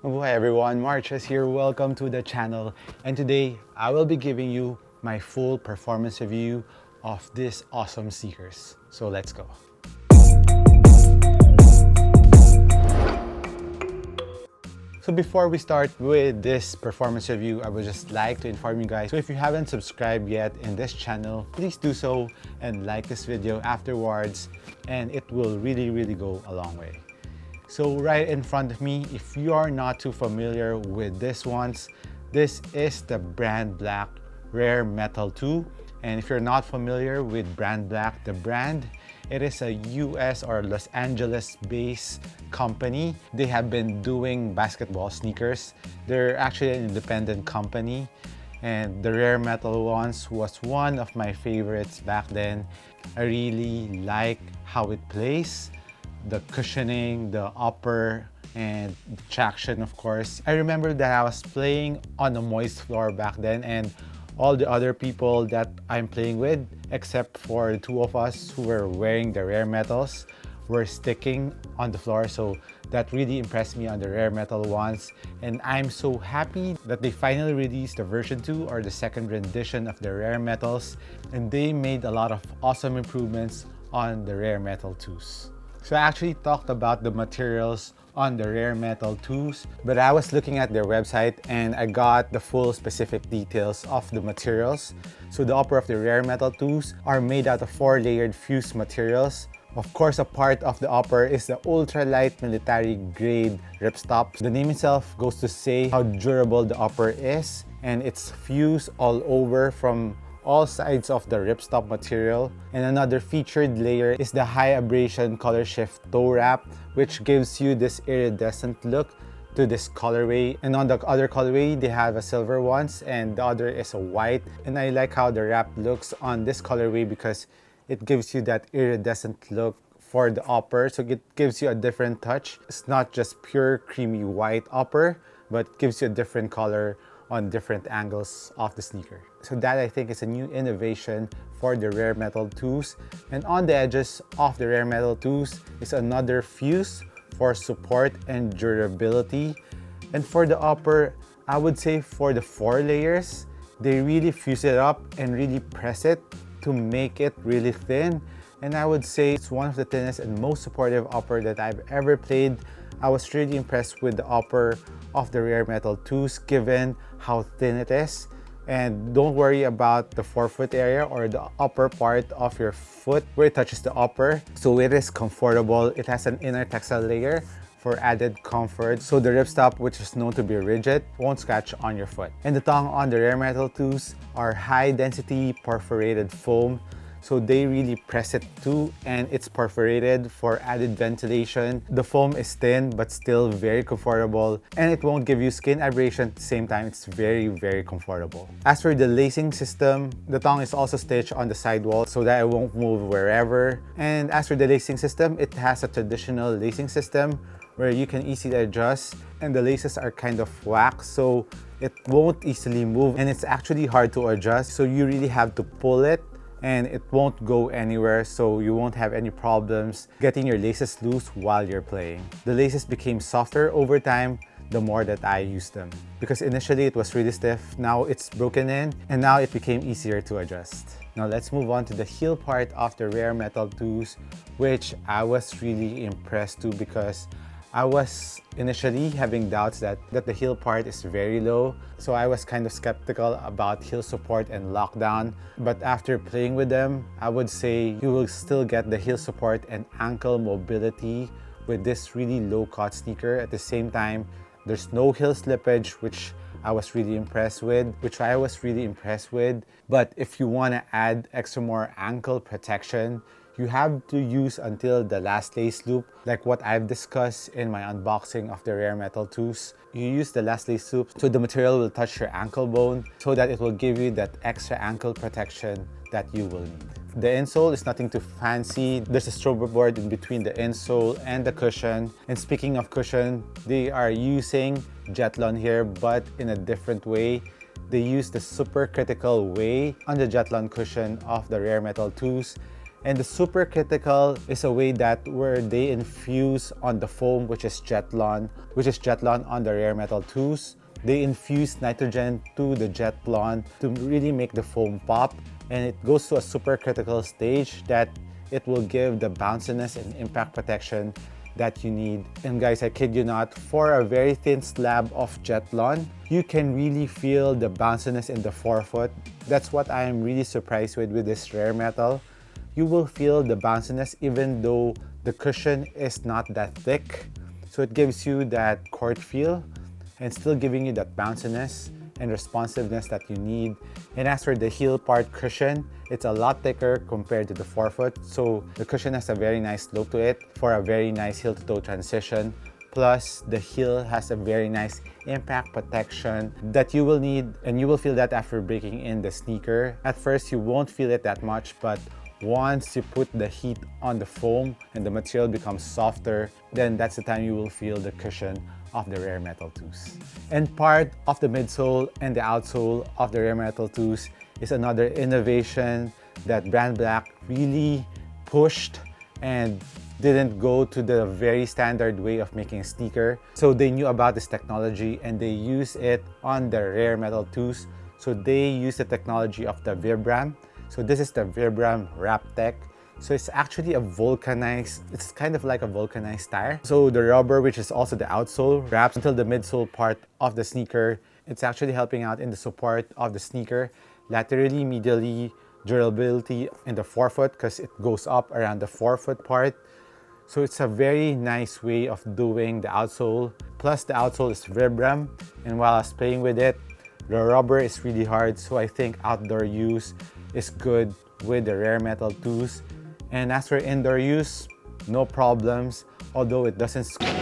Hi everyone, Marches here. Welcome to the channel. And today I will be giving you my full performance review of these awesome sneakers. So let's go. So before we start with this performance review, I would just like to inform you guys. So if you haven't subscribed yet in this channel, please do so and like this video afterwards, and it will really go a long way. So right in front of me, if you are not too familiar with this ones, this is the Brandblack Rare Metal 2. And if you're not familiar with Brandblack, the brand, it is a US or Los Angeles based company. They have been doing basketball sneakers. They're actually an independent company. And the Rare Metal ones was one of my favorites back then. I really like how it plays. The cushioning, the upper, and the traction, of course. I remember that I was playing on a moist floor back then, and all the other people that I'm playing with, except for the two of us who were wearing the Rare Metals, were sticking on the floor. So that really impressed me on the Rare Metal ones. And I'm so happy that they finally released the version 2 or the second rendition of the Rare Metals. And they made a lot of awesome improvements on the Rare Metal 2s. So I actually talked about the materials on the Rare Metal 2s, but I was looking at their website and I got the full specific details of the materials. So the upper of the Rare Metal 2s are made out of 4-layered fused materials. Of course, a part of the upper is the ultralight military grade ripstop. The name itself goes to say how durable the upper is, and it's fused all over from all sides of the ripstop material. And another featured layer is the high abrasion color shift toe wrap, which gives you this iridescent look to this colorway. And on the other colorway, they have a silver ones and the other is a white. And I like how the wrap looks on this colorway because it gives you that iridescent look for the upper. So it gives you a different touch. It's not just pure creamy white upper, but gives you a different color on different angles of the sneaker. So that, I think, is a new innovation for the Rare Metal 2s. And on the edges of the Rare Metal 2s is another fuse for support and durability. And for the upper, I would say for the 4 layers, they really fuse it up and really press it to make it really thin. And I would say it's one of the thinnest and most supportive upper that I've ever played. I was really impressed with the upper of the Rare Metal 2s given how thin it is. And don't worry about the forefoot area or the upper part of your foot where it touches the upper. So it is comfortable. It has an inner textile layer for added comfort. So the ripstop, which is known to be rigid, won't scratch on your foot. And the tongue on the Rare Metal 2s are high density perforated foam. So they really press it too, and it's perforated for added ventilation. The foam is thin but still very comfortable, and it won't give you skin abrasion at the same time. It's very comfortable. As for the lacing system, the tongue is also stitched on the sidewall so that it won't move wherever. And as for the lacing system, it has a traditional lacing system where you can easily adjust, and the laces are kind of wax, so it won't easily move, and it's actually hard to adjust. So you really have to pull it, and it won't go anywhere, so you won't have any problems getting your laces loose while you're playing. The laces became softer over time the more that I used them, because initially it was really stiff, now it's broken in, and now it became easier to adjust. Now let's move on to the heel part of the Rare Metal 2s, which I was really impressed too, because I was initially having doubts that the heel part is very low. So I was kind of skeptical about heel support and lockdown. But after playing with them, I would say you will still get the heel support and ankle mobility with this really low cut sneaker. At the same time, there's no heel slippage, which I was really impressed with. But if you want to add extra more ankle protection, you have to use until the last lace loop, like what I've discussed in my unboxing of the Rare Metal 2s. You use the last lace loop so the material will touch your ankle bone so that it will give you that extra ankle protection that you will need. The insole is nothing too fancy. There's a strobe board in between the insole and the cushion. And speaking of cushion, they are using Jetlon here, but in a different way. They use the super critical way on the Jetlon cushion of the Rare Metal 2s. And the super critical is a way that where they infuse on the foam, which is Jetlon on the rare metal 2s. They infuse nitrogen to the Jetlon to really make the foam pop, and it goes to a super critical stage that it will give the bounciness and impact protection that you need. And guys, I kid you not, for a very thin slab of Jetlon, you can really feel the bounciness in the forefoot. That's what I am really surprised with this rare metal. You will feel the bounciness even though the cushion is not that thick. So it gives you that court feel and still giving you that bounciness and responsiveness that you need. And as for the heel part cushion, it's a lot thicker compared to the forefoot. So the cushion has a very nice look to it for a very nice heel to toe transition. Plus the heel has a very nice impact protection that you will need, and you will feel that after breaking in the sneaker. At first you won't feel it that much, but once you put the heat on the foam and the material becomes softer, then that's the time you will feel the cushion of the rare metal 2s. And part of the midsole and the outsole of the rare metal 2s is another innovation that Brandblack really pushed and didn't go to the very standard way of making a sneaker. So they knew about this technology and they use it on the rare metal 2s. So they use the technology of the Vibram. So this is the Vibram Wrap Tech. So it's actually a vulcanized, it's kind of like a vulcanized tire. So the rubber, which is also the outsole, wraps until the midsole part of the sneaker. It's actually helping out in the support of the sneaker, laterally, medially, durability in the forefoot because it goes up around the forefoot part. So it's a very nice way of doing the outsole. Plus the outsole is Vibram, and while I was playing with it, the rubber is really hard. So I think outdoor use is good with the rare metal 2s. And as for indoor use, no problems, although it doesn't squeak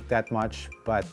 that much, but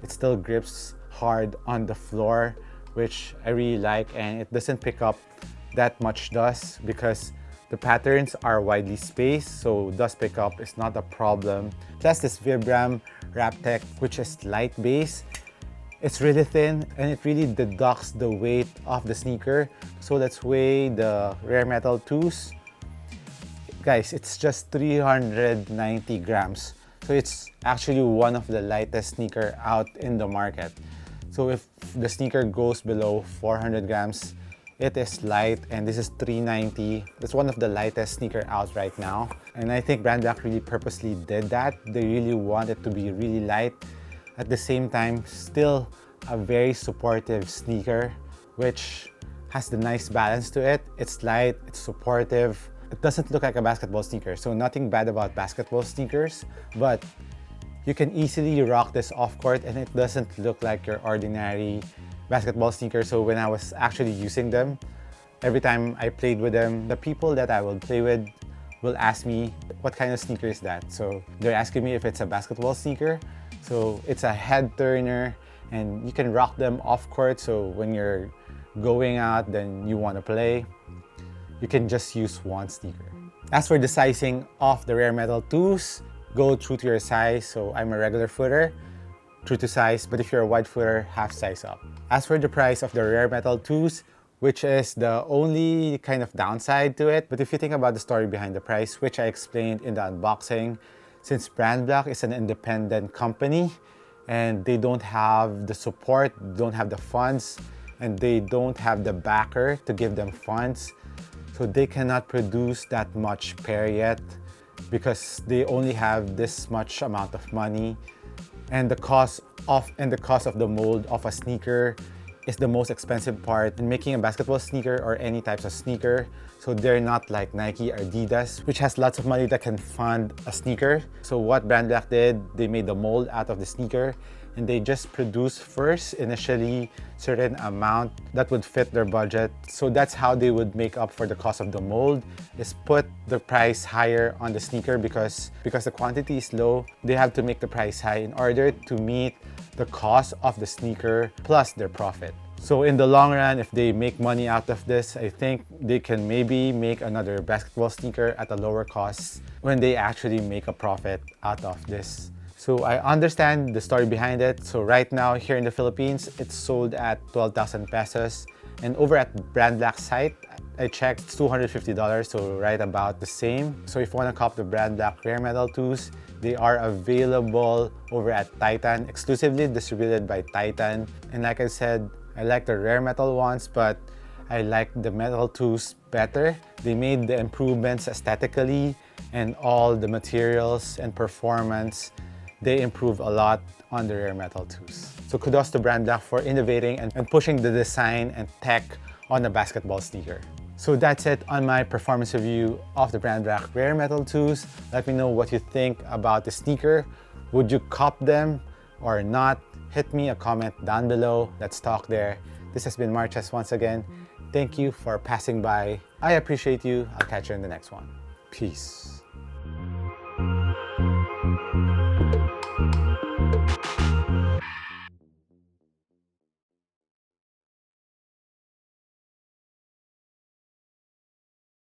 it still grips hard on the floor, which I really like, and it doesn't pick up that much dust because the patterns are widely spaced, so dust pickup is not a problem. Plus this Vibram Wrap Tech, which is light base, it's really thin and it really deducts the weight of the sneaker. So let's weigh the rare metal 2s. Guys, it's just 390 grams. So it's actually one of the lightest sneaker out in the market. So if the sneaker goes below 400 grams, it is light, and this is 390. It's one of the lightest sneaker out right now. And I think Brandblack really purposely did that. They really want it to be really light. At the same time, still a very supportive sneaker, which has the nice balance to it. It's light, it's supportive. It doesn't look like a basketball sneaker, so nothing bad about basketball sneakers, but you can easily rock this off court and it doesn't look like your ordinary basketball sneaker. So when I was actually using them, every time I played with them, the people that I will play with will ask me, what kind of sneaker is that? So they're asking me if it's a basketball sneaker. So it's a head turner and you can rock them off court. So when you're going out, then you want to play, you can just use one sneaker. As for the sizing of the rare metal 2s, go true to your size. So I'm a regular footer, true to size, but if you're a wide footer, half size up. As for the price of the rare metal 2s, which is the only kind of downside to it, but if you think about the story behind the price, which I explained in the unboxing, since Brandblack is an independent company and they don't have the support, don't have the funds, and they don't have the backer to give them funds, so they cannot produce that much pair yet because they only have this much amount of money, and the cost of the mold of a sneaker is the most expensive part in making a basketball sneaker or any types of sneaker. So they're not like Nike or Adidas, which has lots of money that can fund a sneaker. So what Brandblack did, they made the mold out of the sneaker and they just produced first initially certain amount that would fit their budget. So that's how they would make up for the cost of the mold, is put the price higher on the sneaker because the quantity is low. They have to make the price high in order to meet the cost of the sneaker plus their profit. So in the long run, if they make money out of this, I think they can maybe make another basketball sneaker at a lower cost when they actually make a profit out of this. So I understand the story behind it. So right now here in the Philippines, it's sold at 12,000 pesos. And over at Brandblack site, I checked, it's $250, so right about the same. So if you want to cop the Brandblack rare metal tools, they are available over at Titan, exclusively distributed by Titan. And like I said, I like the rare metal ones, but I like the metal tools better. They made the improvements aesthetically and all the materials and performance. They improve a lot on the rare metal tools. So kudos to Brandblack for innovating and pushing the design and tech on the basketball sneaker. So that's it on my performance review of the Brandblack rare metal tools. Let me know what you think about the sneaker. Would you cop them or not? Hit me a comment down below. Let's talk there. This has been Marches once again. Thank you for passing by. I appreciate you. I'll catch you in the next one. Peace.